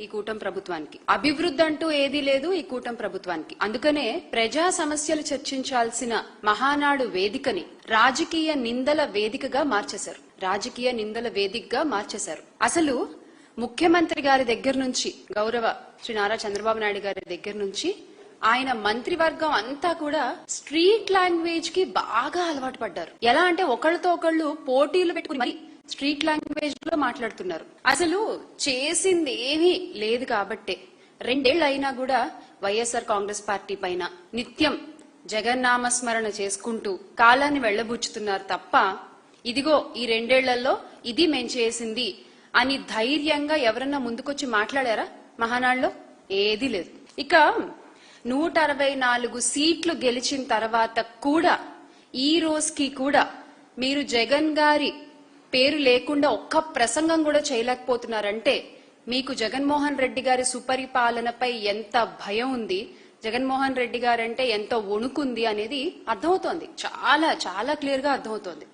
ఈ కూటమి ప్రభుత్వానికి. అభివృద్ధి అంటూ ఏదీ లేదు ఈ కూటమి ప్రభుత్వానికి. అందుకనే ప్రజా సమస్యలు చర్చించాల్సిన మహానాడు వేదికని రాజకీయ నిందల వేదికగా మార్చేశారు. రాజకీయ నిందల వేదికగా మార్చేశారు. అసలు ముఖ్యమంత్రి గారి దగ్గర నుంచి, గౌరవ శ్రీ నారా చంద్రబాబు నాయుడు గారి దగ్గర నుంచి ఆయన మంత్రివర్గం అంతా కూడా స్ట్రీట్ లాంగ్వేజ్ కి బాగా అలవాటు పడ్డారు. ఎలా అంటే ఒకళ్ళతో ఒకళ్ళు పోటీలు పెట్టుకుని మరి స్ట్రీట్ లాంగ్వేజ్ లో మాట్లాడుతున్నారు. అసలు చేసింది ఏమీ లేదు కాబట్టే 2 ఏళ్లు అయినా కూడా వైఎస్ఆర్ కాంగ్రెస్ పార్టీ పైన నిత్యం జగన్నామస్మరణ చేసుకుంటూ కాలాన్ని వెళ్లబుచ్చుతున్నారు తప్ప ఇదిగో ఈ 2 ఏళ్లలో ఇది మేం చేసింది అని ధైర్యంగా ఎవరన్నా ముందుకొచ్చి మాట్లాడారా మహానాడులో? ఏదీ లేదు. ఇక 164 సీట్లు గెలిచిన తర్వాత కూడా ఈ రోజుకి కూడా మీరు జగన్ గారి పేరు లేకుండా ఒక్క ప్రసంగం కూడా చేయలేకపోతున్నారంటే మీకు జగన్మోహన్ రెడ్డి గారి సుపరిపాలనపై ఎంత భయం ఉంది, జగన్మోహన్ రెడ్డి గారంటే ఎంత వణుకుంది అనేది అర్థమవుతోంది. చాలా చాలా క్లియర్ గా అర్థమవుతోంది.